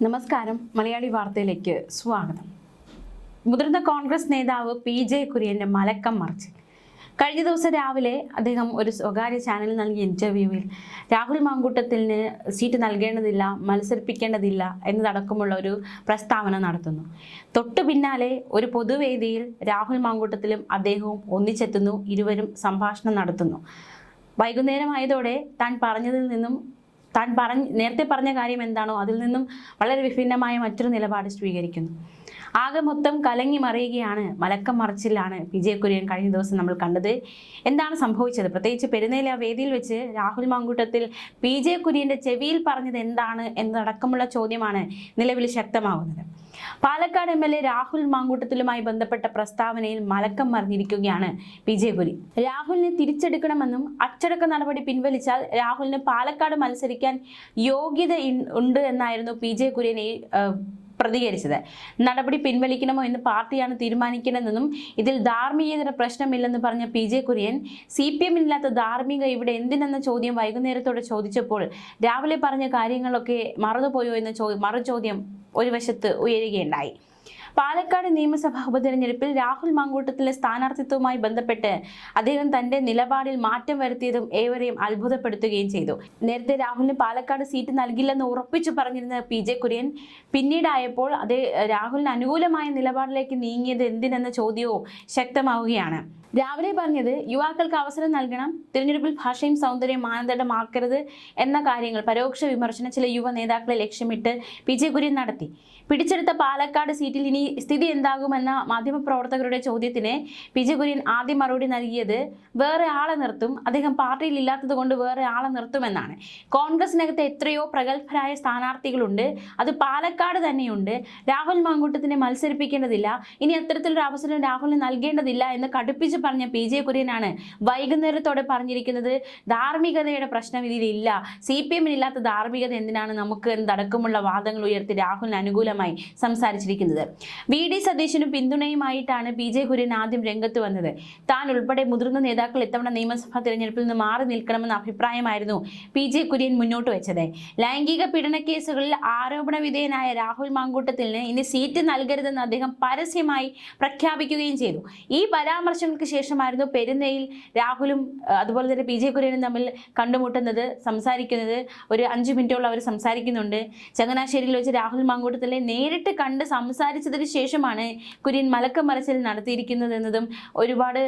നമസ്കാരം. മലയാളി വാർത്തയിലേക്ക് സ്വാഗതം. മുതിർന്ന കോൺഗ്രസ് നേതാവ് PJ കുര്യന്റെ മലക്കം മറിച്ചിൽ. കഴിഞ്ഞ ദിവസം രാവിലെ അദ്ദേഹം ഒരു സ്വകാര്യ ചാനലിൽ നൽകിയ ഇന്റർവ്യൂവിൽ രാഹുൽ മാങ്കൂട്ടത്തിന് സീറ്റ് നൽകേണ്ടതില്ല, മത്സരിപ്പിക്കേണ്ടതില്ല എന്നതടക്കമുള്ള ഒരു പ്രസ്താവന നടത്തുന്നു. തൊട്ടു പിന്നാലെ ഒരു പൊതുവേദിയിൽ രാഹുൽ മാങ്കൂട്ടത്തിലും അദ്ദേഹവും ഒന്നിച്ചെത്തുന്നു. ഇരുവരും സംഭാഷണം നടത്തുന്നു. വൈകുന്നേരമായതോടെ നേരത്തെ പറഞ്ഞ കാര്യം എന്താണോ അതിൽ നിന്നും വളരെ വിഭിന്നമായ മറ്റൊരു നിലപാട് സ്വീകരിക്കുന്നു. ആകെ മൊത്തം കലങ്ങി മറിയുകയാണ്. മലക്കം മറിച്ചിലാണ് PJ കുര്യൻ കഴിഞ്ഞ ദിവസം നമ്മൾ കണ്ടത്. എന്താണ് സംഭവിച്ചത്? പ്രത്യേകിച്ച് പെരുന്നേല വേദിയിൽ വെച്ച് രാഹുൽ മാങ്കൂട്ടത്തിൽ PJ കുര്യന്റെ ചെവിയിൽ പറഞ്ഞത് എന്താണ് എന്നതടക്കമുള്ള ചോദ്യമാണ് നിലവിൽ ശക്തമാകുന്നത്. പാലക്കാട് MLA രാഹുൽ മാങ്കൂട്ടത്തിലുമായി ബന്ധപ്പെട്ട പ്രസ്താവനയിൽ മലക്കം മറിഞ്ഞിരിക്കുകയാണ് PJ കുര്യൻ. രാഹുലിനെ തിരിച്ചെടുക്കണമെന്നും അച്ചടക്ക നടപടി പിൻവലിച്ചാൽ രാഹുലിന് പാലക്കാട് മത്സരിക്കാൻ യോഗ്യത ഉണ്ട് എന്നായിരുന്നു PJ കുര്യൻ പ്രതികരിച്ചത്. നടപടി പിൻവലിക്കണമോ എന്ന് പാർട്ടിയാണ് തീരുമാനിക്കുന്നതെന്നും ഇതിൽ ധാർമ്മികതയുടെ പ്രശ്നമില്ലെന്ന് പറഞ്ഞ PJ കുര്യൻ CPM-ഇല്ലാത്ത ധാർമ്മിക ഇവിടെ എന്തിനെന്ന ചോദ്യം വൈകുന്നേരത്തോടെ ചോദിച്ചപ്പോൾ രാവിലെ പറഞ്ഞ കാര്യങ്ങളൊക്കെ മറന്നുപോയോ എന്ന മറുചോദ്യം ഒരു വശത്ത് ഉയരുകയുണ്ടായി. പാലക്കാട് നിയമസഭാ ഉപതെരഞ്ഞെടുപ്പിൽ രാഹുൽ മാങ്കൂട്ടത്തിലെ സ്ഥാനാർത്ഥിത്വവുമായി ബന്ധപ്പെട്ട് അദ്ദേഹം തന്റെ നിലപാടിൽ മാറ്റം വരുത്തിയതും ഏവരെയും അത്ഭുതപ്പെടുത്തുകയും ചെയ്തു. നേരത്തെ രാഹുലിന് പാലക്കാട് സീറ്റ് നൽകില്ലെന്ന് ഉറപ്പിച്ചു പറഞ്ഞിരുന്ന PJ കുര്യൻ പിന്നീടായപ്പോൾ രാഹുലിന് അനുകൂലമായ നിലപാടിലേക്ക് നീങ്ങിയത് എന്തിനെന്ന ചോദ്യവും ശക്തമാവുകയാണ്. രാവിലെ പറഞ്ഞത് യുവാക്കൾക്ക് അവസരം നൽകണം, തിരഞ്ഞെടുപ്പിൽ ഭാഷയും സൗന്ദര്യം മാനദണ്ഡമാക്കരുത് എന്ന കാര്യങ്ങൾ പരോക്ഷ വിമർശനം ചില യുവ നേതാക്കളെ ലക്ഷ്യമിട്ട് PJ കുര്യൻ നടത്തി. പിടിച്ചെടുത്ത പാലക്കാട് സീറ്റിൽ ഇനി സ്ഥിതി എന്താകുമെന്ന മാധ്യമപ്രവർത്തകരുടെ ചോദ്യത്തിന് PJ കുര്യൻ ആദ്യം മറുപടി നൽകിയത് വേറെ ആളെ നിർത്തും, അദ്ദേഹം പാർട്ടിയിൽ ഇല്ലാത്തത് കൊണ്ട് വേറെ ആളെ നിർത്തുമെന്നാണ്. കോൺഗ്രസിനകത്ത് എത്രയോ പ്രഗത്ഭരായ സ്ഥാനാർത്ഥികളുണ്ട്, അത് പാലക്കാട് തന്നെയുണ്ട്. രാഹുൽ മാങ്കൂട്ടത്തിനെ മത്സരിപ്പിക്കേണ്ടതില്ല, ഇനി അത്തരത്തിലൊരു അവസരം രാഹുലിന് നൽകേണ്ടതില്ല എന്ന് കടുപ്പിച്ച് പറഞ്ഞ PJ കുര്യനാണ് വൈകുന്നേരത്തോടെ പറഞ്ഞിരിക്കുന്നത് ധാർമ്മികതയുടെ പ്രശ്നം ഇതിലില്ല, CPM-ഇല്ലാത്ത ധാർമ്മികത എന്തിനാണ് നമുക്ക് എന്നടക്കമുള്ള വാദങ്ങൾ ഉയർത്തി രാഹുലിന് അനുകൂലമായി സംസാരിച്ചിരിക്കുന്നത്. VD സതീശനും പിന്തുണയുമായിട്ടാണ് PJ കുര്യൻ ആദ്യം രംഗത്ത് വന്നത്. താൻ ഉൾപ്പെടെ മുതിർന്ന നേതാക്കൾ ഇത്തവണ നിയമസഭാ തിരഞ്ഞെടുപ്പിൽ നിന്ന് മാറി നിൽക്കണമെന്ന അഭിപ്രായമായിരുന്നു PJ കുര്യൻ മുന്നോട്ട് വെച്ചത്. ലൈംഗിക പീഡന കേസുകളിൽ ആരോപണ വിധേയനായ രാഹുൽ മാങ്കൂട്ടത്തിന് ഇനി സീറ്റ് നൽകരുതെന്ന് അദ്ദേഹം പരസ്യമായി പ്രഖ്യാപിക്കുകയും ചെയ്തു. ഈ പരാമർശങ്ങൾക്ക് ശേഷമായിരുന്നു പെരുന്നയിൽ രാഹുലും അതുപോലെ തന്നെ PJ കുര്യനും തമ്മിൽ കണ്ടുമുട്ടുന്നത്, സംസാരിക്കുന്നത്. ഒരു 5 മിനിറ്റോളം അവർ സംസാരിക്കുന്നുണ്ട്. ചങ്ങനാശ്ശേരിയിൽ വെച്ച് രാഹുൽ മാങ്കൂട്ടത്തിലെ നേരിട്ട് കണ്ട് സംസാരിച്ചതിന് ശേഷമാണ് കുര്യൻ മലക്കം മറിച്ചിൽ നടത്തിയിരിക്കുന്നത് എന്നതും ഒരുപാട്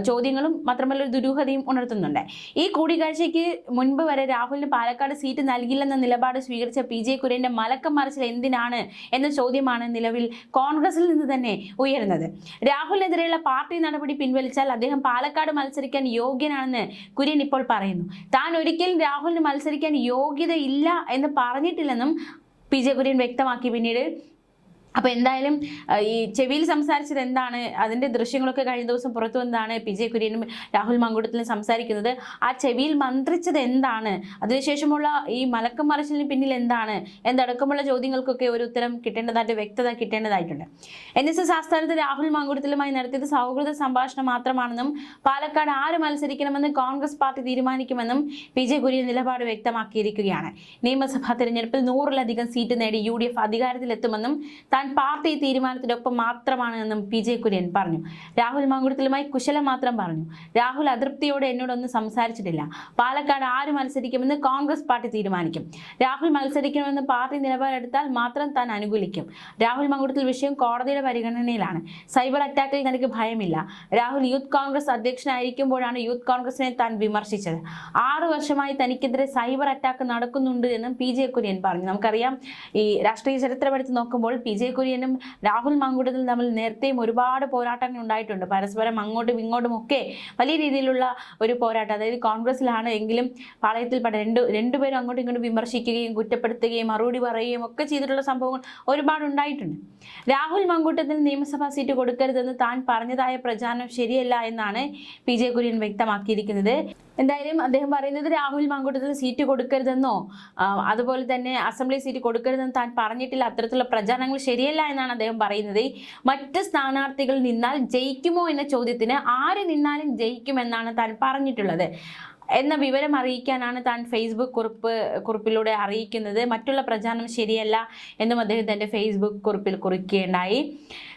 ചോദ്യങ്ങളും മാത്രമല്ല ഒരു ദുരൂഹതയും ഉണർത്തുന്നുണ്ട്. ഈ കൂടിക്കാഴ്ചയ്ക്ക് മുൻപ് വരെ രാഹുലിന് പാലക്കാട് സീറ്റ് നൽകില്ലെന്ന നിലപാട് സ്വീകരിച്ച PJ കുര്യന്റെ മലക്കം മറിച്ചിൽ എന്തിനാണ് എന്ന ചോദ്യമാണ് നിലവിൽ കോൺഗ്രസിൽ നിന്ന് തന്നെ ഉയരുന്നത്. രാഹുലിനെതിരെയുള്ള പാർട്ടി നടപടി പിൻവലിച്ചാൽ അദ്ദേഹം പാലക്കാട് മത്സരിക്കാൻ യോഗ്യനാണെന്ന് കുര്യൻ ഇപ്പോൾ പറയുന്നു. താൻ ഒരിക്കലും രാഹുലിന് മത്സരിക്കാൻ യോഗ്യതയില്ല എന്ന് പറഞ്ഞിട്ടില്ലെന്നും PJ കുര്യൻ വ്യക്തമാക്കി പിന്നീട്. അപ്പോൾ എന്തായാലും ഈ ചെവിയിൽ സംസാരിച്ചത് എന്താണ്, അതിൻ്റെ ദൃശ്യങ്ങളൊക്കെ കഴിഞ്ഞ ദിവസം പുറത്തു വന്നതാണ്. PJ കുര്യനും രാഹുൽ മാങ്കൂട്ടത്തിലും സംസാരിക്കുന്നത്. ആ ചെവിയിൽ മന്ത്രിച്ചത് എന്താണ്, അതിനുശേഷമുള്ള ഈ മലക്കം മറിച്ചിലിന് പിന്നിൽ എന്താണ് എന്നടക്കമുള്ള ചോദ്യങ്ങൾക്കൊക്കെ ഒരു ഉത്തരം കിട്ടേണ്ടതായിട്ട്, വ്യക്തത കിട്ടേണ്ടതായിട്ടുണ്ട്. NSS ആസ്ഥാനത്ത് രാഹുൽ മാങ്കൂട്ടത്തിലുമായി നടത്തിയത് സൗഹൃദ സംഭാഷണം മാത്രമാണെന്നും പാലക്കാട് ആര് മത്സരിക്കണമെന്ന് കോൺഗ്രസ് പാർട്ടി തീരുമാനിക്കുമെന്നും PJ കുര്യൻ നിലപാട് വ്യക്തമാക്കിയിരിക്കുകയാണ്. നിയമസഭാ തെരഞ്ഞെടുപ്പിൽ 100-ലധികം സീറ്റ് നേടി UDF അധികാരത്തിലെത്തുമെന്നും താൻ പാർട്ടി തീരുമാനത്തിനൊപ്പം മാത്രമാണ് എന്നും PJ കുര്യൻ പറഞ്ഞു. രാഹുൽ മാങ്കൂട്ടത്തിലുമായി കുശലം മാത്രം പറഞ്ഞു. രാഹുൽ അതൃപ്തിയോടെ എന്നോടൊന്നും സംസാരിച്ചിട്ടില്ല. പാലക്കാട് ആര് മത്സരിക്കുമെന്ന് കോൺഗ്രസ് പാർട്ടി തീരുമാനിക്കും. രാഹുൽ മത്സരിക്കണമെന്ന് പാർട്ടി നിലപാടെടുത്താൽ മാത്രം താൻ അനുകൂലിക്കും. രാഹുൽ മാങ്കൂട്ടത്തിൽ വിഷയം കോടതിയുടെ പരിഗണനയിലാണ്. സൈബർ അറ്റാക്കിൽ തനിക്ക് ഭയമില്ല. രാഹുൽ യൂത്ത് കോൺഗ്രസ് അധ്യക്ഷനായിരിക്കുമ്പോഴാണ് യൂത്ത് കോൺഗ്രസിനെ താൻ വിമർശിച്ചത്. 6 വർഷമായി തനിക്കെതിരെ സൈബർ അറ്റാക്ക് നടക്കുന്നുണ്ട് എന്നും PJ കുര്യൻ പറഞ്ഞു. നമുക്കറിയാം, ഈ രാഷ്ട്രീയ ചരിത്രമെടുത്ത് നോക്കുമ്പോൾ PJ കുര്യനും രാഹുൽ മാങ്കൂട്ടത്തിലും തമ്മിൽ നേരത്തെയും ഒരുപാട് പോരാട്ടങ്ങൾ ഉണ്ടായിട്ടുണ്ട്. പരസ്പരം അങ്ങോട്ടും ഇങ്ങോട്ടും ഒക്കെ വലിയ രീതിയിലുള്ള ഒരു പോരാട്ടം. അതായത് കോൺഗ്രസിലാണ് എങ്കിലും പാളയത്തിൽപ്പെട്ട രണ്ടുപേരും അങ്ങോട്ടും ഇങ്ങോട്ടും വിമർശിക്കുകയും കുറ്റപ്പെടുത്തുകയും മറുപടി പറയുകയും ഒക്കെ ചെയ്തിട്ടുള്ള സംഭവങ്ങൾ ഒരുപാട് ഉണ്ടായിട്ടുണ്ട്. രാഹുൽ മാങ്കൂട്ടത്തിന് നിയമസഭാ സീറ്റ് കൊടുക്കരുതെന്ന് താൻ പറഞ്ഞതായ പ്രചാരണം ശരിയല്ല എന്നാണ് PJ കുര്യൻ വ്യക്തമാക്കിയിരിക്കുന്നത്. എന്തായാലും അദ്ദേഹം പറയുന്നത് രാഹുൽ മാങ്കൂട്ടത്തിന് സീറ്റ് കൊടുക്കരുതെന്നോ അതുപോലെ തന്നെ അസംബ്ലി സീറ്റ് കൊടുക്കരുതെന്ന് താൻ പറഞ്ഞിട്ടില്ല. അത്തരത്തിലുള്ള പ്രചാരണങ്ങൾ ശരിയല്ല എന്നാണ് അദ്ദേഹം പറയുന്നത്. മറ്റ് സ്ഥാനാർത്ഥികൾ നിന്നാൽ ജയിക്കുമോ എന്ന ചോദ്യത്തിന് ആര് നിന്നാലും ജയിക്കുമെന്നാണ് താൻ പറഞ്ഞിട്ടുള്ളത്. എന്ന വിവരം അറിയിക്കാനാണ് താൻ ഫേസ്ബുക്ക് കുറിപ്പിലൂടെ അറിയിക്കുന്നത്. മറ്റുള്ള പ്രചാരണം ശരിയല്ല എന്നും അദ്ദേഹം തന്റെ ഫേസ്ബുക്ക് കുറിപ്പിൽ കുറിക്കുകയുണ്ടായി.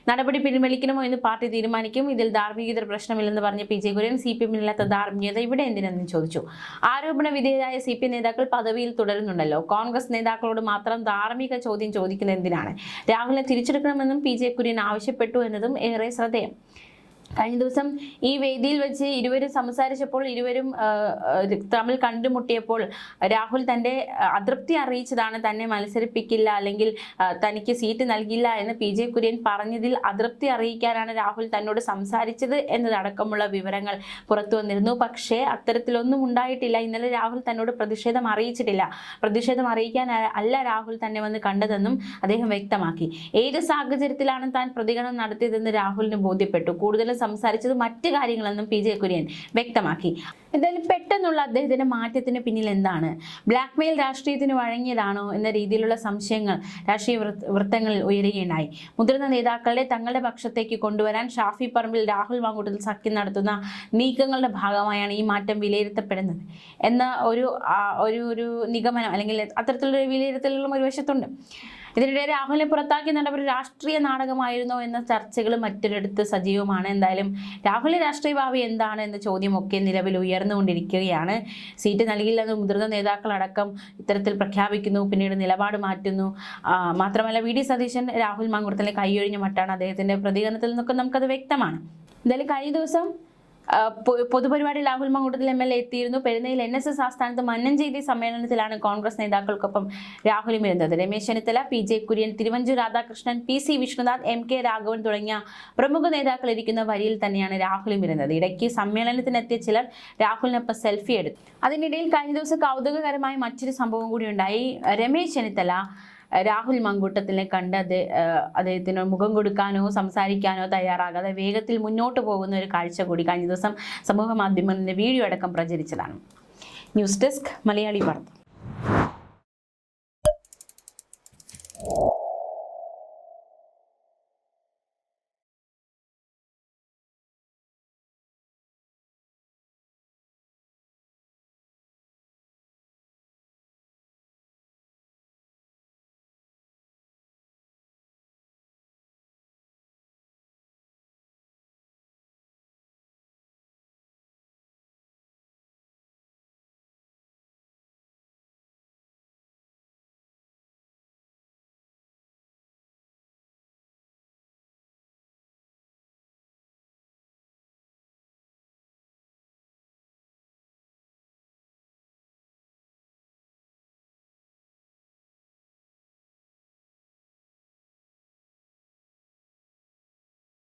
നടപടി പിൻവലിക്കണമോ എന്ന് പാർട്ടി തീരുമാനിക്കും. ഇതിൽ ധാർമ്മികത പ്രശ്നമില്ലെന്ന് പറഞ്ഞ പി ജെ കുര്യൻ CPM-ഇല്ലാത്ത ധാർമ്മികത ഇവിടെ എന്തിനെന്നും ചോദിച്ചു. ആരോപണ വിധേയരായ CPM നേതാക്കൾ പദവിയിൽ തുടരുന്നുണ്ടല്ലോ. കോൺഗ്രസ് നേതാക്കളോട് മാത്രം ധാർമ്മിക ചോദ്യം ചോദിക്കുന്നത് എന്തിനാണ്? രാഹുലിനെ തിരിച്ചെടുക്കണമെന്നും പി ജെ കുര്യൻ ആവശ്യപ്പെട്ടു എന്നതും ഏറെ ശ്രദ്ധേയം. കഴിഞ്ഞ ദിവസം ഈ വേദിയിൽ വെച്ച് ഇരുവരും സംസാരിച്ചപ്പോൾ, ഇരുവരും തമ്മിൽ കണ്ടുമുട്ടിയപ്പോൾ രാഹുൽ തൻ്റെ അതൃപ്തി അറിയിച്ചതാണ്. തന്നെ മത്സരിപ്പിക്കില്ല അല്ലെങ്കിൽ തനിക്ക് സീറ്റ് നൽകില്ല എന്ന് പി ജെ കുര്യൻ പറഞ്ഞതിൽ അതൃപ്തി അറിയിക്കാനാണ് രാഹുൽ തന്നോട് സംസാരിച്ചത് എന്നതടക്കമുള്ള വിവരങ്ങൾ പുറത്തു വന്നിരുന്നു. പക്ഷേ അത്തരത്തിലൊന്നും ഉണ്ടായിട്ടില്ല. ഇന്നലെ രാഹുൽ തന്നോട് പ്രതിഷേധം അറിയിച്ചിട്ടില്ല. പ്രതിഷേധം അറിയിക്കാൻ അല്ല രാഹുൽ തന്നെ വന്ന് കണ്ടതെന്നും അദ്ദേഹം വ്യക്തമാക്കി. ഏത് സാഹചര്യത്തിലാണ് താൻ പ്രതികരണം നടത്തിയതെന്ന് രാഹുലിന് ബോധ്യപ്പെട്ടു. കൂടുതൽ സംസാരിച്ചത് മറ്റ് കാര്യങ്ങളെന്നും പി ജെ കുര്യൻ വ്യക്തമാക്കി. എന്തായാലും പെട്ടെന്നുള്ള അദ്ദേഹത്തിന്റെ മാറ്റത്തിന് പിന്നിൽ എന്താണ്? ബ്ലാക്ക്മെയിൽ രാഷ്ട്രീയത്തിന് വഴങ്ങിയതാണോ എന്ന രീതിയിലുള്ള സംശയങ്ങൾ രാഷ്ട്രീയ വൃത്തങ്ങളിൽ ഉയരുകയുണ്ടായി. മുതിർന്ന നേതാക്കളെ തങ്ങളുടെ പക്ഷത്തേക്ക് കൊണ്ടുവരാൻ ഷാഫി പറമ്പിൽ, രാഹുൽ മാങ്കൂട്ടത്തിൽ സഖ്യം നടത്തുന്ന നീക്കങ്ങളുടെ ഭാഗമായാണ് ഈ മാറ്റം വിലയിരുത്തപ്പെടുന്നത് എന്ന ഒരു നിഗമനം അല്ലെങ്കിൽ അത്തരത്തിലുള്ള വിലയിരുത്തലുകളും ഒരു വശത്തുണ്ട്. ഇതിനിടെ രാഹുലിനെ പുറത്താക്കിയ നടപടി രാഷ്ട്രീയ നാടകമായിരുന്നോ എന്ന ചർച്ചകൾ മറ്റൊരിടത്ത് സജീവമാണ്. എന്തായാലും രാഹുലിന്റെ രാഷ്ട്രീയ ഭാവി എന്താണ് എന്ന ചോദ്യമൊക്കെ നിലവിൽ ഉയർന്നുകൊണ്ടിരിക്കുകയാണ്. സീറ്റ് നൽകില്ലെന്ന് മുതിർന്ന നേതാക്കളടക്കം ഇത്തരത്തിൽ പ്രഖ്യാപിക്കുന്നു, പിന്നീട് നിലപാട് മാറ്റുന്നു. മാത്രമല്ല VD സതീശൻ രാഹുൽ മാങ്കൂട്ടത്തിലെ കൈയൊഴിഞ്ഞ മട്ടാണ് അദ്ദേഹത്തിന്റെ പ്രതികരണത്തിൽ നിന്നൊക്കെ നമുക്കത് വ്യക്തമാണ്. എന്തായാലും കഴിഞ്ഞ ദിവസം പൊതുപരിപാടി രാഹുൽ മാങ്കൂട്ടത്തിൽ MLA എത്തിയിരുന്നു. പെരുന്നയിൽ NSS ആസ്ഥാനത്ത് മന്നഞ്ചേരി സമ്മേളനത്തിലാണ് കോൺഗ്രസ് നേതാക്കൾക്കൊപ്പം രാഹുലും ഇരുന്നത്. Ramesh Chennithala, P J Kurian, Thiruvanchoor Radhakrishnan, PC Vishnunath, MK Raghavan തുടങ്ങിയ പ്രമുഖ നേതാക്കൾ ഇരിക്കുന്ന വരിയിൽ തന്നെയാണ് രാഹുലും ഇരുന്നത്. ഇടയ്ക്ക് സമ്മേളനത്തിനെത്തിയ ചിലർ രാഹുലിനൊപ്പം സെൽഫി എടുത്തു. അതിനിടയിൽ കഴിഞ്ഞ ദിവസം കൗതുകകരമായ മറ്റൊരു സംഭവം കൂടി ഉണ്ടായി. രമേശ് ചെന്നിത്തല രാഹുൽ മാങ്കൂട്ടത്തിനെ കണ്ട് അദ്ദേഹത്തിന് മുഖം കൊടുക്കാനോ സംസാരിക്കാനോ തയ്യാറാകാതെ വേഗത്തിൽ മുന്നോട്ട് പോകുന്ന ഒരു കാഴ്ച കൂടി കഴിഞ്ഞ ദിവസം സമൂഹ മാധ്യമങ്ങളിലെ വീഡിയോ അടക്കം പ്രചരിച്ചതാണ്. ന്യൂസ് ഡെസ്ക് മലയാളി വാർത്ത.